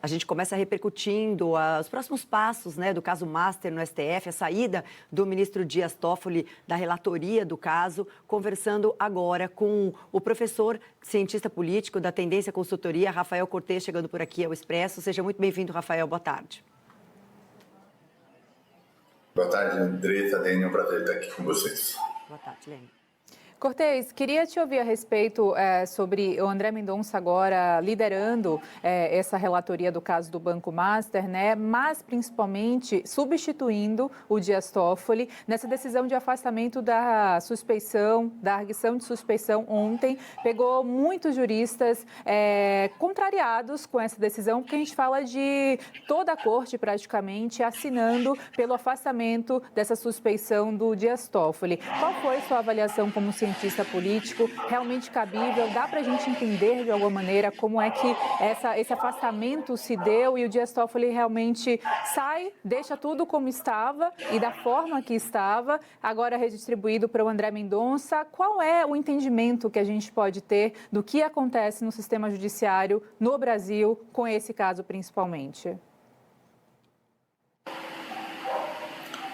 a gente começa repercutindo os próximos passos, né, do caso Master no STF, a saída do ministro Dias Toffoli da relatoria do caso, conversando agora com o professor, cientista político da Tendência Consultoria, Rafael Cortes, chegando por aqui ao Expresso. Seja muito bem-vindo, Rafael. Boa tarde. Boa tarde, Andressa. É um prazer estar aqui com vocês. Boa tarde, Lene. Cortes, queria te ouvir a respeito sobre o André Mendonça agora liderando essa relatoria do caso do Banco Master, né? Mas principalmente substituindo o Dias Toffoli nessa decisão de afastamento da suspeição, da arguição de suspeição ontem. Pegou muitos juristas contrariados com essa decisão, porque a gente fala de toda a corte praticamente assinando pelo afastamento dessa suspeição do Dias Toffoli. Qual foi sua avaliação como cientista político? Realmente cabível? Dá para a gente entender de alguma maneira como é que esse afastamento se deu e o Dias Toffoli realmente sai, deixa tudo como estava e da forma que estava, agora redistribuído para o André Mendonça? Qual é o entendimento que a gente pode ter do que acontece no sistema judiciário no Brasil com esse caso principalmente?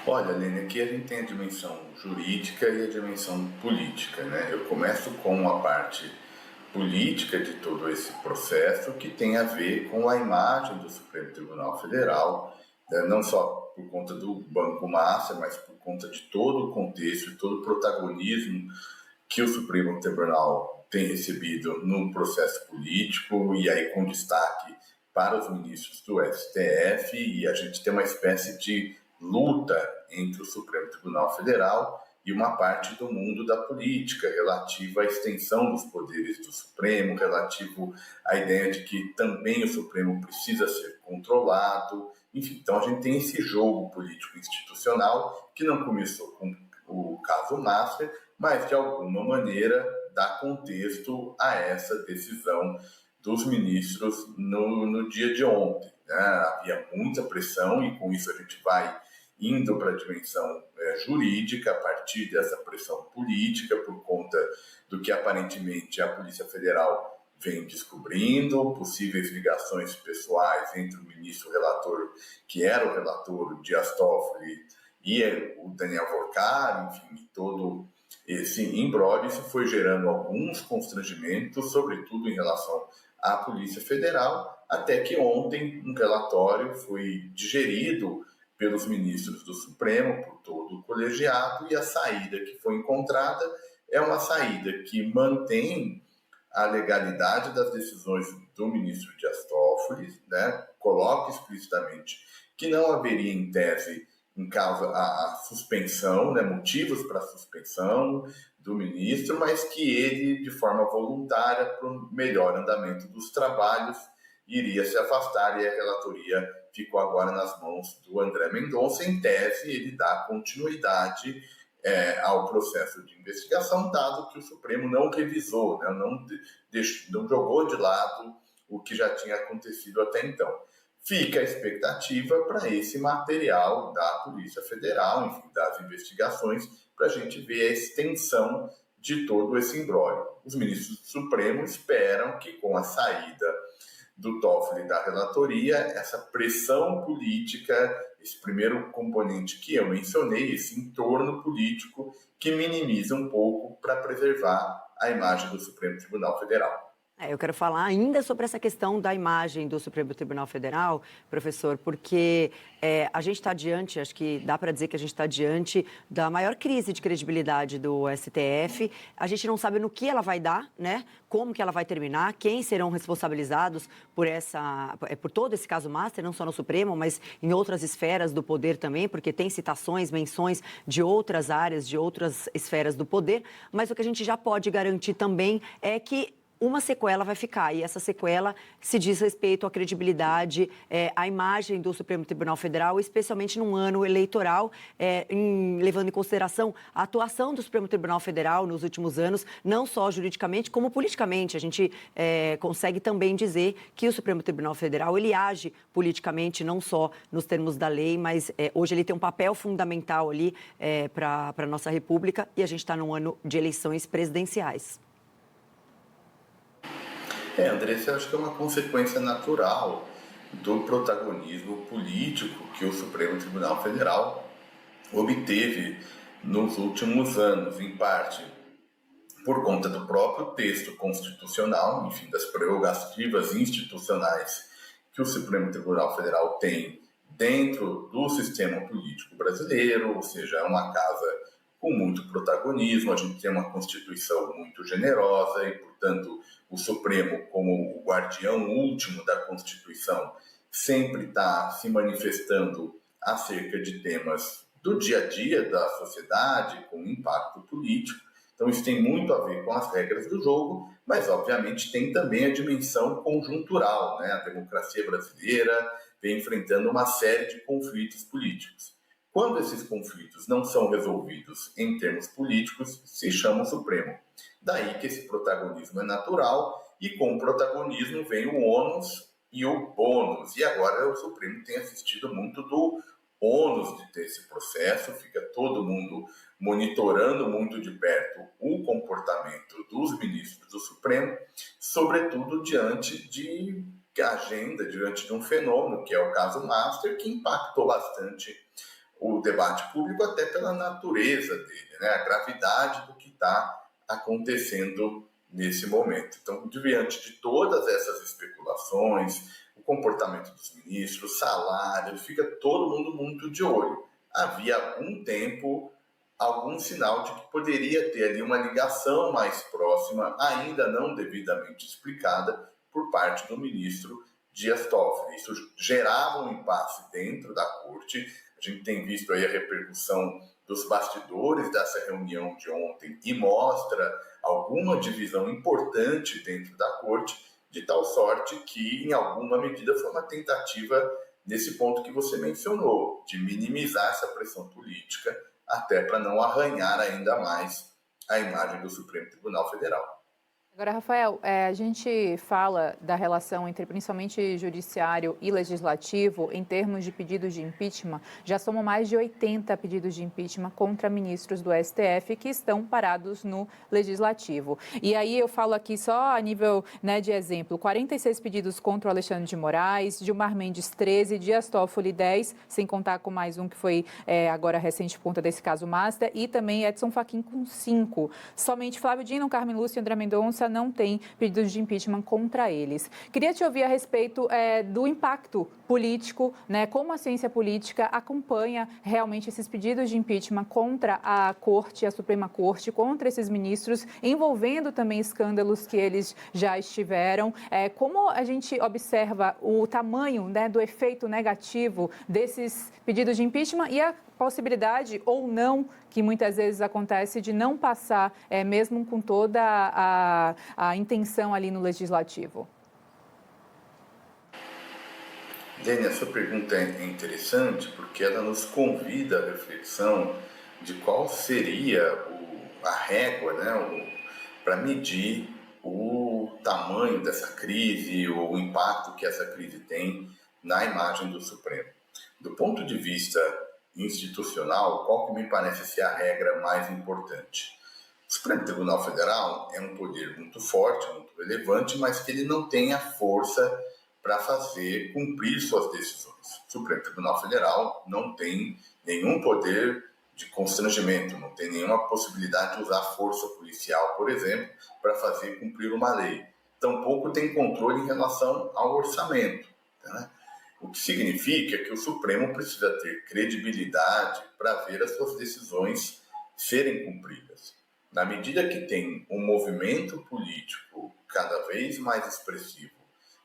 Olha, Lene, aqui a gente tem a dimensão jurídica e a dimensão política, né? Eu começo com a parte política de todo esse processo, que tem a ver com a imagem do Supremo Tribunal Federal, né? Não só por conta do Banco Master, mas por conta de todo o contexto, todo o protagonismo que o Supremo Tribunal tem recebido no processo político, e aí com destaque para os ministros do STF, e a gente tem uma espécie de luta entre o Supremo Tribunal Federal e uma parte do mundo da política relativa à extensão dos poderes do Supremo, relativo à ideia de que também o Supremo precisa ser controlado. Enfim, então a gente tem esse jogo político institucional que não começou com o caso Master, mas de alguma maneira dá contexto a essa decisão dos ministros no dia de ontem, né? Havia muita pressão e com isso a gente vai indo para a dimensão jurídica a partir dessa pressão política por conta do que aparentemente a Polícia Federal vem descobrindo, possíveis ligações pessoais entre o ministro relator, que era o relator Dias Toffoli, e o Daniel Wolcar, enfim, todo esse imbróglio. Isso foi gerando alguns constrangimentos, sobretudo em relação à Polícia Federal, até que ontem um relatório foi digerido pelos ministros do Supremo, por todo o colegiado, e a saída que foi encontrada é uma saída que mantém a legalidade das decisões do ministro Dias Toffoli, né? Coloca explicitamente que não haveria, em tese, em causa a suspensão, né? Motivos para a suspensão do ministro, mas que ele, de forma voluntária, para o melhor andamento dos trabalhos, iria se afastar, e a relatoria ficou agora nas mãos do André Mendonça. Em tese, ele dá continuidade ao processo de investigação, dado que o Supremo não revisou, né, não jogou de lado o que já tinha acontecido até então. Fica a expectativa para esse material da Polícia Federal, enfim, das investigações, para a gente ver a extensão de todo esse imbróglio. Os ministros do Supremo esperam que, com a saída do Toffoli da relatoria, essa pressão política, esse primeiro componente que eu mencionei, esse entorno político, que minimiza um pouco para preservar a imagem do Supremo Tribunal Federal. Eu quero falar ainda sobre essa questão da imagem do Supremo Tribunal Federal, professor, porque a gente está diante, acho que dá para dizer que a gente está diante da maior crise de credibilidade do STF. A gente não sabe no que ela vai dar, né? Como que ela vai terminar, quem serão responsabilizados por todo esse caso Master, não só no Supremo, mas em outras esferas do poder também, porque tem citações, menções de outras áreas, de outras esferas do poder. Mas o que a gente já pode garantir também é que uma sequela vai ficar, e essa sequela se diz respeito à credibilidade, à imagem do Supremo Tribunal Federal, especialmente num ano eleitoral, levando em consideração a atuação do Supremo Tribunal Federal nos últimos anos, não só juridicamente, como politicamente. A gente consegue também dizer que o Supremo Tribunal Federal, ele age politicamente, não só nos termos da lei, mas hoje ele tem um papel fundamental ali para a nossa República, e a gente está num ano de eleições presidenciais. Andressa, eu acho que é uma consequência natural do protagonismo político que o Supremo Tribunal Federal obteve nos últimos anos, em parte por conta do próprio texto constitucional, enfim, das prerrogativas institucionais que o Supremo Tribunal Federal tem dentro do sistema político brasileiro, ou seja, é uma casa com muito protagonismo, a gente tem uma Constituição muito generosa e, portanto, o Supremo, como o guardião último da Constituição, sempre está se manifestando acerca de temas do dia a dia da sociedade, com impacto político. Então, isso tem muito a ver com as regras do jogo, mas, obviamente, tem também a dimensão conjuntural, né? A democracia brasileira vem enfrentando uma série de conflitos políticos. Quando esses conflitos não são resolvidos em termos políticos, se chama o Supremo. Daí que esse protagonismo é natural e com o protagonismo vem o ônus e o bônus. E agora o Supremo tem assistido muito do ônus de ter esse processo, fica todo mundo monitorando muito de perto o comportamento dos ministros do Supremo, sobretudo diante de agenda, diante de um fenômeno, que é o caso Master, que impactou bastante o debate público, até pela natureza dele, né? A gravidade do que está acontecendo nesse momento. Então, diante de todas essas especulações, o comportamento dos ministros, salário, fica todo mundo muito de olho. Havia algum tempo algum sinal de que poderia ter ali uma ligação mais próxima, ainda não devidamente explicada, por parte do ministro Dias Toffoli. Isso gerava um impasse dentro da corte. A gente tem visto aí a repercussão dos bastidores dessa reunião de ontem e mostra alguma divisão importante dentro da corte, de tal sorte que, em alguma medida, foi uma tentativa nesse ponto que você mencionou, de minimizar essa pressão política, até para não arranhar ainda mais a imagem do Supremo Tribunal Federal. Agora, Rafael, a gente fala da relação entre principalmente judiciário e legislativo em termos de pedidos de impeachment. Já somam mais de 80 pedidos de impeachment contra ministros do STF que estão parados no legislativo. E aí eu falo aqui só a nível, né, de exemplo, 46 pedidos contra o Alexandre de Moraes, Gilmar Mendes 13, Dias Toffoli 10, sem contar com mais um que foi agora recente por conta desse caso Master, e também Edson Fachin com 5. Somente Flávio Dino, Carmen Lúcia e André Mendonça não tem pedidos de impeachment contra eles. Queria te ouvir a respeito do impacto político, né, como a ciência política acompanha realmente esses pedidos de impeachment contra a Corte, a Suprema Corte, contra esses ministros, envolvendo também escândalos que eles já estiveram. Como a gente observa o tamanho, né, do efeito negativo desses pedidos de impeachment e a possibilidade ou não, que muitas vezes acontece, de não passar, mesmo com toda a intenção ali no Legislativo? Dênia, essa pergunta é interessante porque ela nos convida à reflexão de qual seria a régua, né, para medir o tamanho dessa crise ou o impacto que essa crise tem na imagem do Supremo. Do ponto de vista institucional, qual que me parece ser a regra mais importante? O Supremo Tribunal Federal é um poder muito forte, muito relevante, mas que ele não tem a força para fazer cumprir suas decisões. O Supremo Tribunal Federal não tem nenhum poder de constrangimento, não tem nenhuma possibilidade de usar força policial, por exemplo, para fazer cumprir uma lei. Tampouco tem controle em relação ao orçamento, né? O que significa que o Supremo precisa ter credibilidade para ver as suas decisões serem cumpridas. Na medida que tem um movimento político cada vez mais expressivo,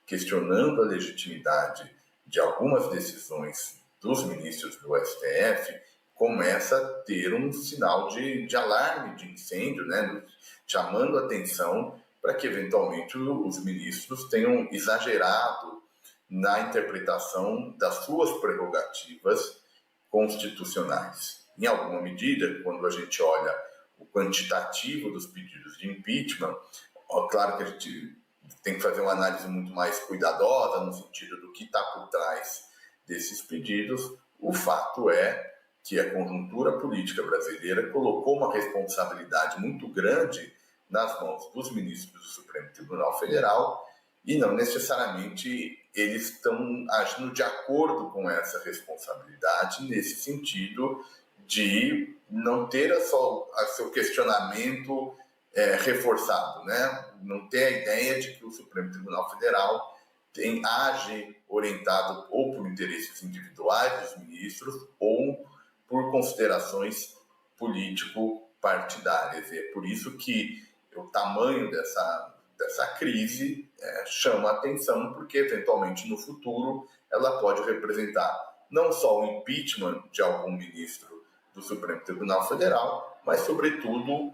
questionando a legitimidade de algumas decisões dos ministros do STF, começa a ter um sinal de alarme, de incêndio, né? Chamando a atenção para que, eventualmente, os ministros tenham exagerado na interpretação das suas prerrogativas constitucionais. Em alguma medida, quando a gente olha o quantitativo dos pedidos de impeachment, claro que a gente tem que fazer uma análise muito mais cuidadosa no sentido do que está por trás desses pedidos. O fato é que a conjuntura política brasileira colocou uma responsabilidade muito grande nas mãos dos ministros do Supremo Tribunal Federal e não necessariamente eles estão agindo de acordo com essa responsabilidade, nesse sentido de não ter só seu questionamento reforçado, né? Não ter a ideia de que o Supremo Tribunal Federal age orientado ou por interesses individuais dos ministros ou por considerações político-partidárias. E é por isso que o tamanho dessa crise chama a atenção, porque eventualmente no futuro ela pode representar não só o impeachment de algum ministro do Supremo Tribunal Federal, mas sobretudo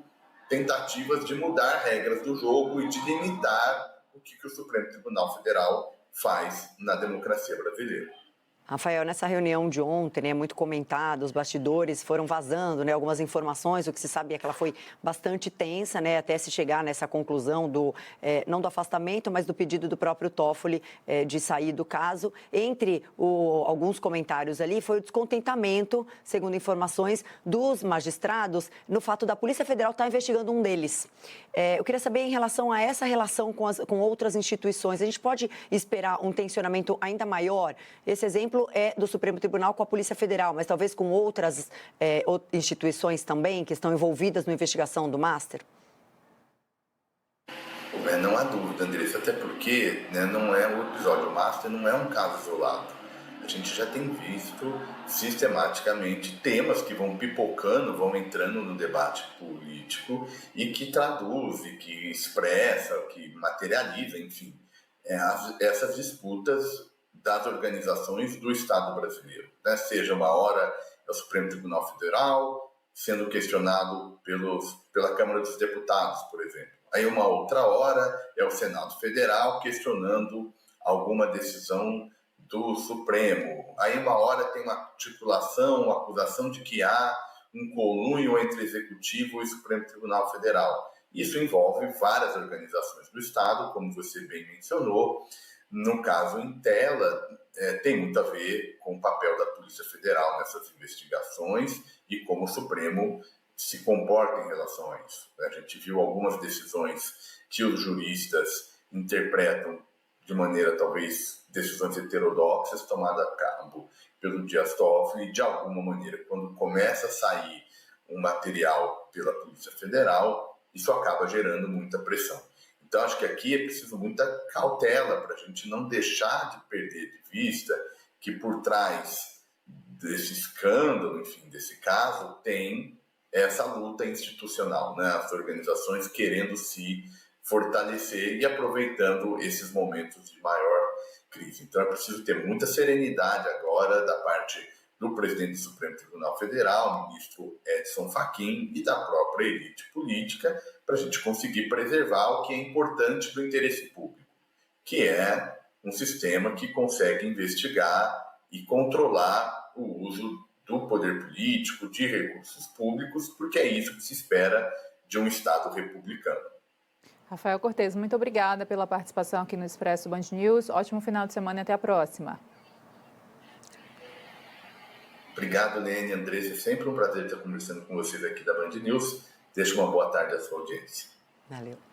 tentativas de mudar regras do jogo e de limitar o que o Supremo Tribunal Federal faz na democracia brasileira. Rafael, nessa reunião de ontem, né, muito comentada, os bastidores foram vazando, né, algumas informações, o que se sabia é que ela foi bastante tensa, né, até se chegar nessa conclusão não do afastamento, mas do pedido do próprio Toffoli de sair do caso. Entre alguns comentários ali foi o descontentamento, segundo informações dos magistrados, no fato da Polícia Federal estar investigando um deles. Eu queria saber em relação a essa relação com outras instituições, a gente pode esperar um tensionamento ainda maior? Esse exemplo é do Supremo Tribunal com a Polícia Federal, mas talvez com outras instituições também que estão envolvidas na investigação do Master? Não há dúvida, Andressa, até porque não é o episódio Master, não é um caso isolado. A gente já tem visto sistematicamente temas que vão pipocando, vão entrando no debate político e que traduzem, que expressa, que materializa, enfim, essas disputas das organizações do Estado brasileiro, né? Seja uma hora é o Supremo Tribunal Federal sendo questionado pela Câmara dos Deputados, por exemplo. Aí uma outra hora é o Senado Federal questionando alguma decisão do Supremo. Aí uma hora tem uma articulação, uma acusação de que há um conluio entre Executivo e Supremo Tribunal Federal. Isso envolve várias organizações do Estado, como você bem mencionou. No caso Intela, tem muito a ver com o papel da Polícia Federal nessas investigações e como o Supremo se comporta em relação a isso. A gente viu algumas decisões que os juristas interpretam de maneira, talvez, decisões heterodoxas tomadas a cabo pelo Dias Toffoli, de alguma maneira, quando começa a sair um material pela Polícia Federal, isso acaba gerando muita pressão. Então, acho que aqui é preciso muita cautela para a gente não deixar de perder de vista que por trás desse escândalo, enfim, desse caso, tem essa luta institucional, né? As organizações querendo se fortalecer e aproveitando esses momentos de maior crise. Então, é preciso ter muita serenidade agora da parte do presidente do Supremo Tribunal Federal, ministro Edson Fachin, e da própria elite política, para a gente conseguir preservar o que é importante do interesse público, que é um sistema que consegue investigar e controlar o uso do poder político, de recursos públicos, porque é isso que se espera de um Estado republicano. Rafael Cortes, muito obrigada pela participação aqui no Expresso Band News. Ótimo final de semana e até a próxima. Obrigado, Lene, Andressa. É sempre um prazer estar conversando com vocês aqui da Band News. Deixo uma boa tarde à sua audiência. Valeu.